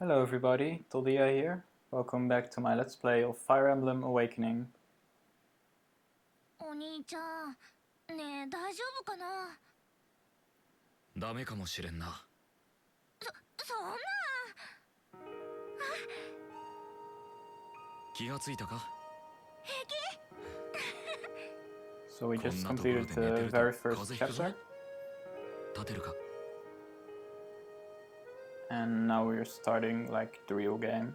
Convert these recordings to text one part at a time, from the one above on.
Hello everybody, Toldia here. Welcome back to my Let's Play of Fire Emblem Awakening. お兄ちゃん、ねえ大丈夫かな。ダメかもしれんな。そんな。気がついたか？ So we just completed the very first chapter. 立てるか？ And now we're starting like the real game.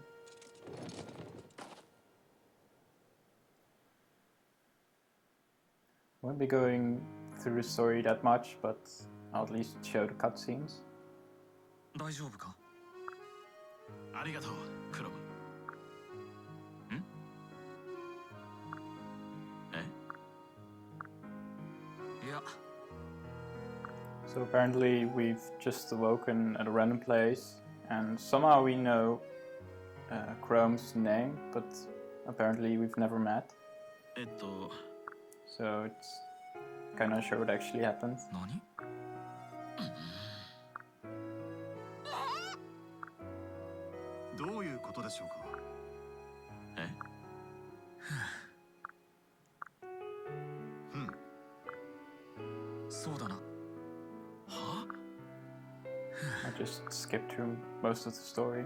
Won't be going through the story that much, but I'll at least show the cutscenes. 大丈夫か？ありがとう、クロム。ん？え？いや。 So apparently we've just awoken at a random place, and somehow we know Chrome's name, but apparently we've never met. So it's kind of unsure what actually happened. 何？どういうことでしょうか？え？そうだな。は？ I just skipped through most of the story.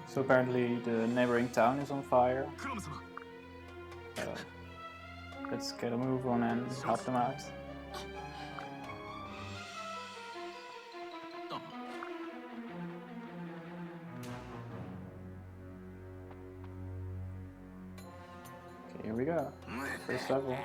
So apparently the neighboring town is on fire. So let's get a move on and help them out. Okay, here we go. First level.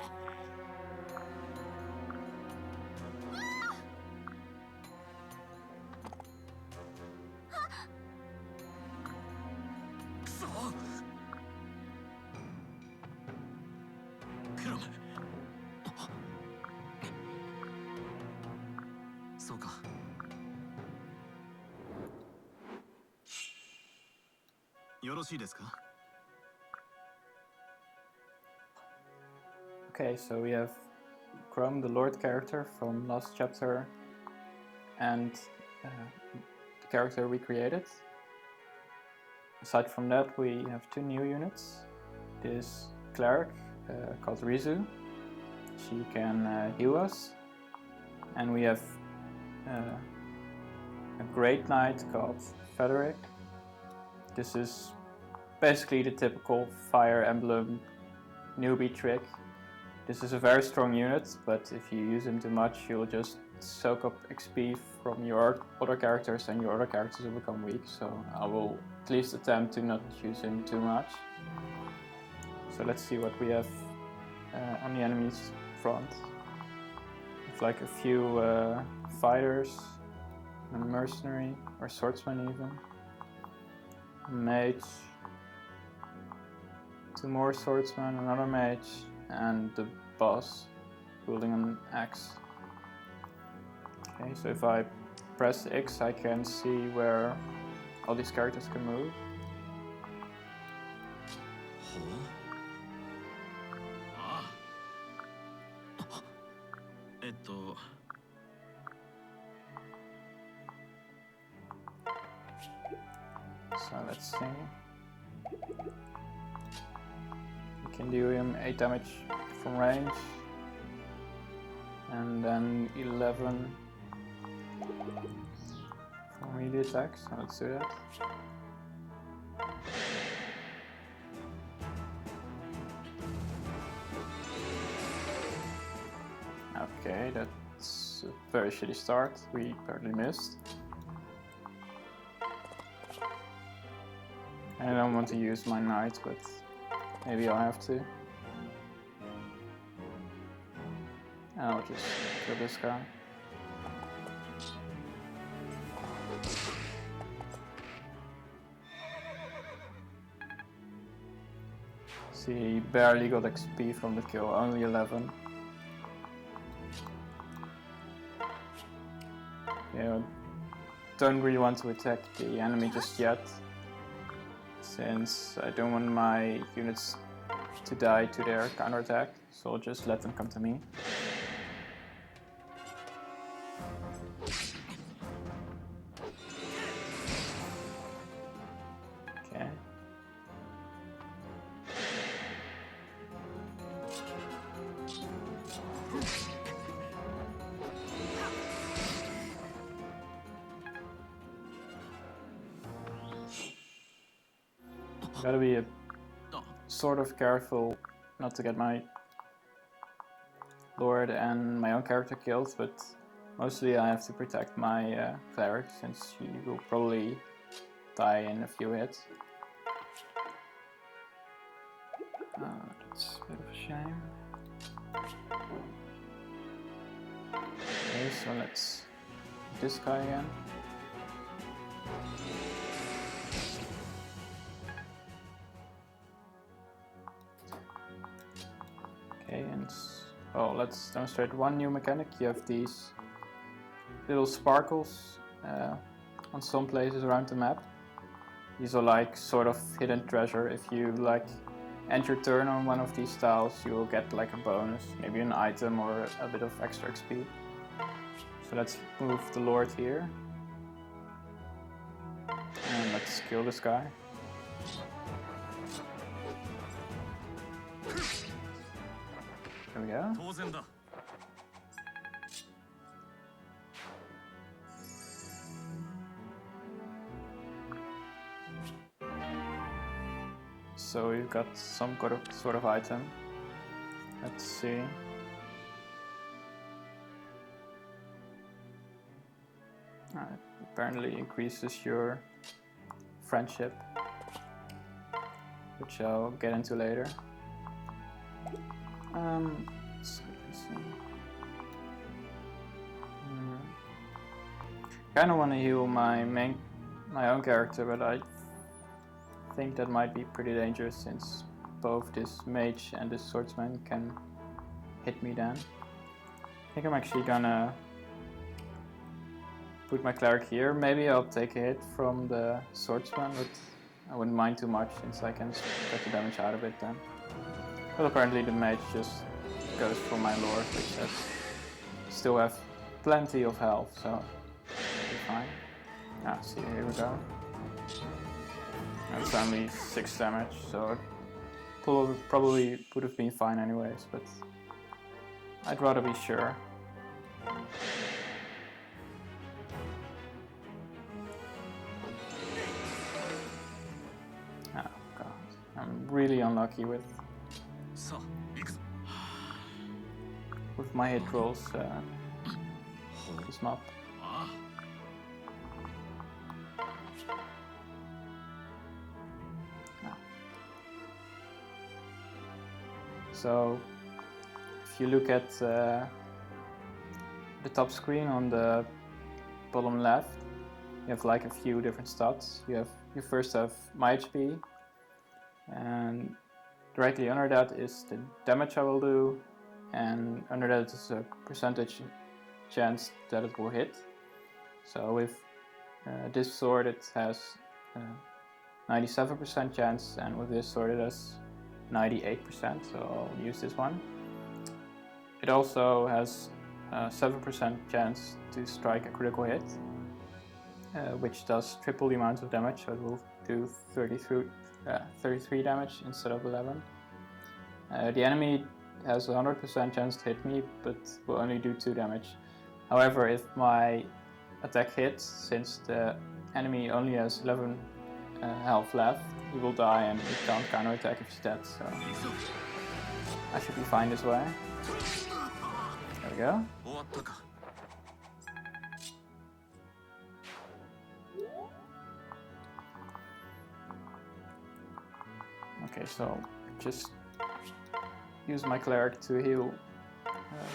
Okay, so we have Chrome, the Lord character from last chapter, and the character we created. Aside from that, we have two new units. This cleric called Rizu. She can heal us. And we have a great knight called Frederick. This is basically the typical Fire Emblem newbie trick. This is a very strong unit, but if you use him too much, you'll just soak up XP from your other characters and your other characters will become weak, so I will at least attempt to not use him too much. So let's see what we have on the enemy's front. It's like a few fighters, a mercenary, or swordsman even, a mage, two more swordsmen, another mage, and the boss wielding an axe. Okay, so if I press X, I can see where all these characters can move. So let's see. We can do him 8 damage from range, and then 11 from melee attacks. So let's do that. Okay, that's a very shitty start. We barely missed. I don't want to use my knight, but maybe I'll have to. I'll just kill this guy. See, he barely got XP from the kill, only 11. Yeah, don't really want to attack the enemy just yet, since I don't want my units to die to their counterattack, so I'll just let them come to me. Okay. Gotta be a sort of careful not to get my lord and my own character killed, but mostly I have to protect my cleric, since he will probably die in a few hits. That's a bit of a shame. Okay, so let's do this guy again. Okay, and let's demonstrate one new mechanic. You have these little sparkles on some places around the map. These are like sort of hidden treasure. If you like end your turn on one of these tiles, you will get like a bonus, maybe an item or a bit of extra XP. So let's move the lord here. And let's kill this guy. There we go. So we've got some sort of item. Let's see. It apparently increases your friendship, which I'll get into later. Let's see. Kind of want to heal my own character, but I think that might be pretty dangerous, since both this mage and this swordsman can hit me then. I think I'm actually gonna put my cleric here. Maybe I'll take a hit from the swordsman, but I wouldn't mind too much, since I can get the damage out of it then. But apparently the mage just goes for my lord, which has still have plenty of health, so it'll be fine. Ah, see, here we go. It's only 6 damage, so it probably would have been fine anyways, but I'd rather be sure. Oh god, I'm really unlucky with my hit rolls this map. So, if you look at the top screen on the bottom left, you have like a few different stats. You first have my HP, and directly under that is the damage I will do, and under that is a percentage chance that it will hit. So with this sword it has 97% chance, and with this sword it has 98%, so I'll use this one. It also has a 7% chance to strike a critical hit, which does triple the amount of damage, so it will do 33 damage instead of 11. The enemy has a 100% chance to hit me, but will only do 2 damage. However, if my attack hits, since the enemy only has 11 health left, he will die and he can't counterattack if he's dead, so I should be fine this way. There we go. 終わったか。 Okay, so just use my cleric to heal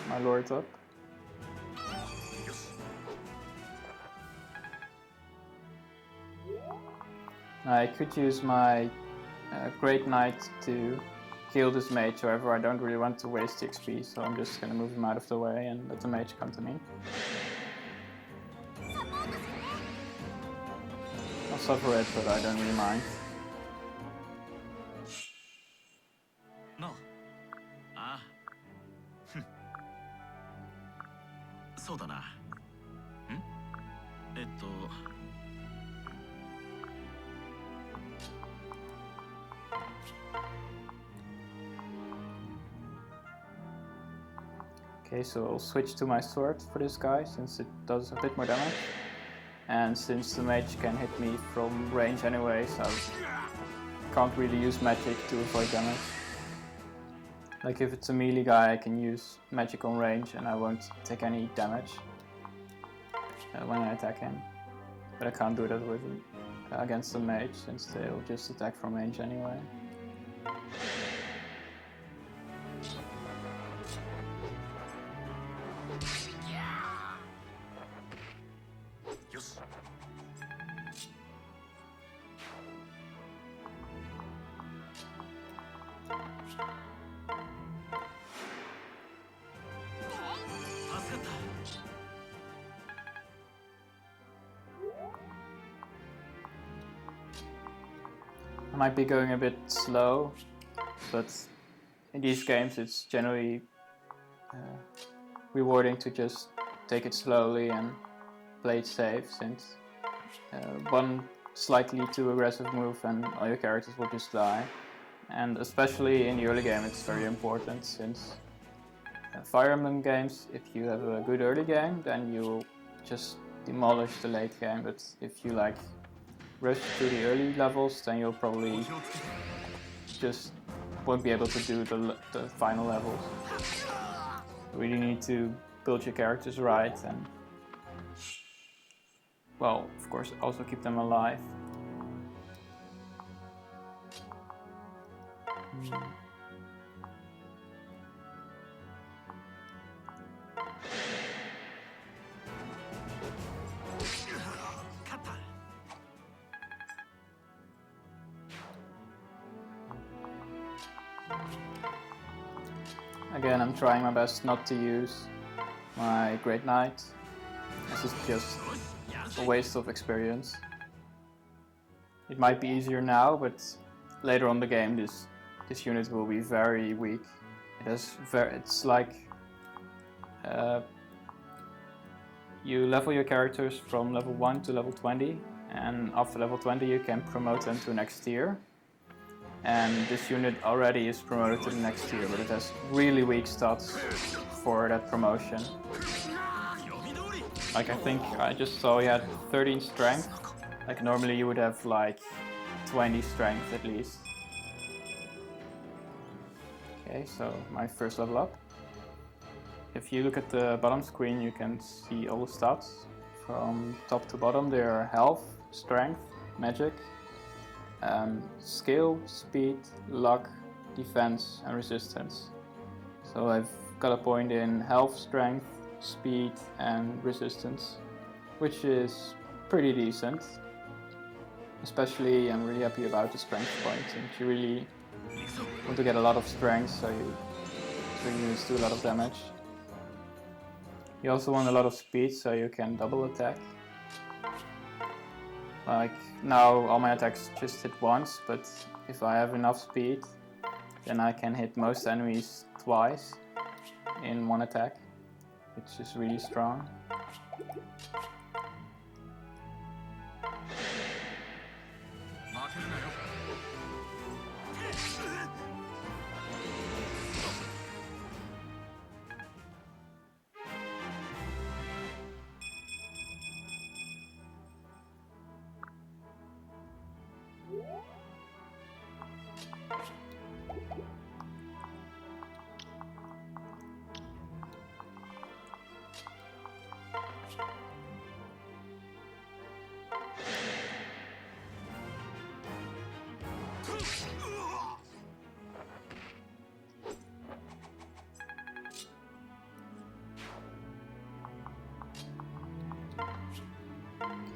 my lord up. よし。 I could use my Great Knight to heal this mage, however I don't really want to waste the XP, so I'm just gonna move him out of the way and let the mage come to me. I'll suffer it, but I don't really mind. なあ。ああ。ふん。そうだな。ん？Okay, so I'll switch to my sword for this guy, since it does a bit more damage. And since the mage can hit me from range anyway, so I can't really use magic to avoid damage. Like if it's a melee guy, I can use magic on range and I won't take any damage when I attack him. But I can't do that with against the mage, since they'll just attack from range anyway. I might be going a bit slow, but in these games it's generally rewarding to just take it slowly and play it safe, since one slightly too aggressive move and all your characters will just die. And especially in the early game it's very important, since Fire Emblem games, if you have a good early game, then you'll just demolish the late game, but if you like rush through the early levels, then you'll probably just won't be able to do the final levels. You really need to build your characters right and, well, of course, also keep them alive. Again, I'm trying my best not to use my Great Knight. This is just a waste of experience. It might be easier now, but later on in the game this unit will be very weak. It's like you level your characters from level 1 to level 20, and after level 20 you can promote them to next tier. And this unit already is promoted to the next tier, but it has really weak stats for that promotion. Like I think I just saw he had 13 strength. Like normally you would have like 20 strength at least. Okay, so my first level up. If you look at the bottom screen, you can see all the stats. From top to bottom they are health, strength, magic, skill, speed, luck, defense and resistance. So I've got a point in health, strength, speed and resistance, which is pretty decent. Especially I'm really happy about the strength point, since you really want to get a lot of strength so you do a lot of damage. You also want a lot of speed so you can double attack. Like now all my attacks just hit once, but if I have enough speed then I can hit most enemies twice in one attack, which is really strong.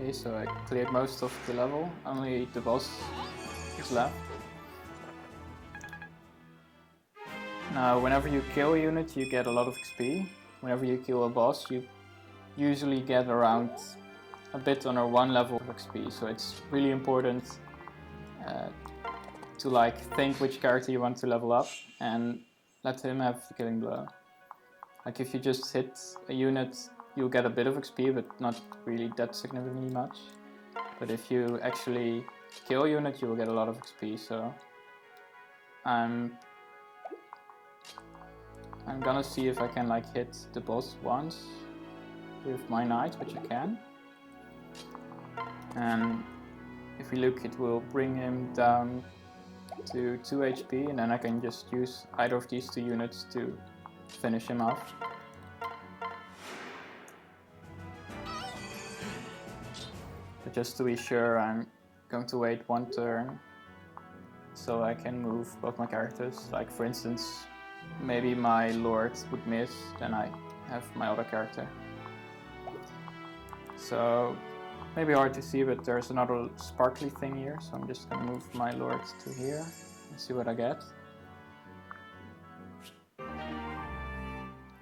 Okay, so I cleared most of the level, only the boss is left. Now, whenever you kill a unit, you get a lot of XP. Whenever you kill a boss, you usually get around a bit under 1 level of XP, so it's really important to like think which character you want to level up and let him have the killing blow. Like if you just hit a unit, you'll get a bit of XP, but not really that significantly much. But if you actually kill a unit, you will get a lot of XP, so I'm gonna see if I can like hit the boss once with my knight, which I can. And if we look, it will bring him down to 2 HP, and then I can just use either of these 2 units to finish him off. But just to be sure, I'm going to wait 1 turn so I can move both my characters. Like for instance, maybe my lord would miss, then I have my other character. So maybe hard to see, but there's another sparkly thing here, so I'm just gonna move my lord to here and see what I get.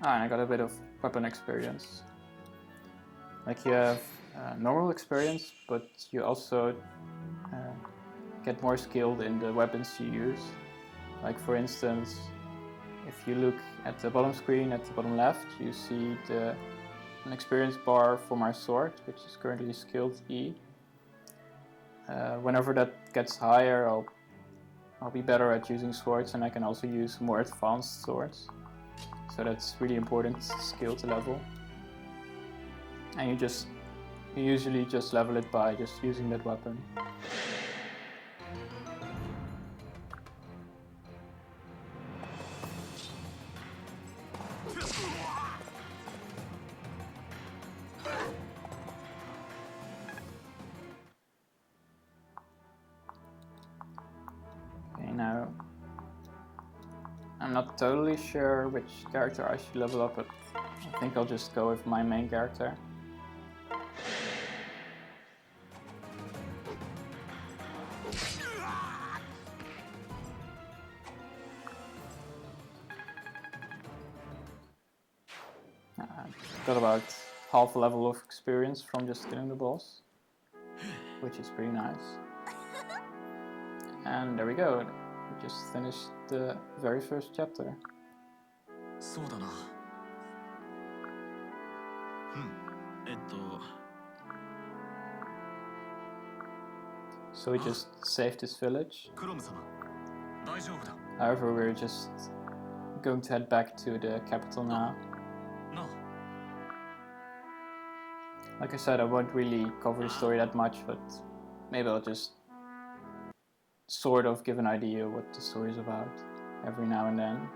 Ah, and I got a bit of weapon experience. Like you have normal experience, but you also get more skilled in the weapons you use. Like for instance, if you look at the bottom screen at the bottom left, you see an experience bar for my sword, which is currently skilled E. Whenever that gets higher, I'll be better at using swords, and I can also use more advanced swords. So that's really important skill to level. And you usually just level it by just using that weapon. Okay, now I'm not totally sure which character I should level up, but I think I'll just go with my main character. Got about half a level of experience from just killing the boss, which is pretty nice. And there we go, we just finished the very first chapter. そうだな。So we just saved this village. クロム様、大丈夫だ。 However, we're just going to head back to the capital now. なあ。 Like I said, I won't really cover the story that much, but maybe I'll just sort of give an idea what the story is about every now and then.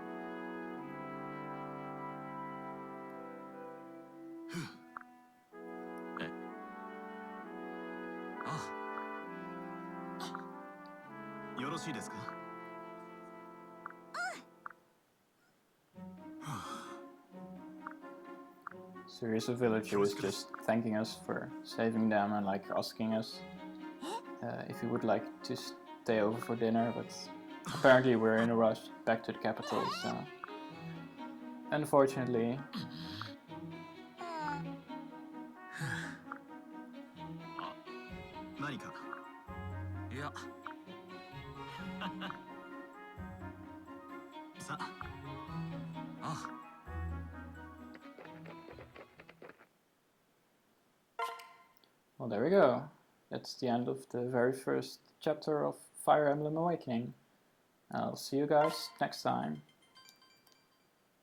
Ah. よろしいですか? So here's a villager who's just thanking us for saving them and like asking us if we would like to stay over for dinner, but apparently we're in a rush back to the capital, so unfortunately. 何か? いや。さあ。ああ。 Well, there we go. That's the end of the very first chapter of Fire Emblem Awakening. I'll see you guys next time.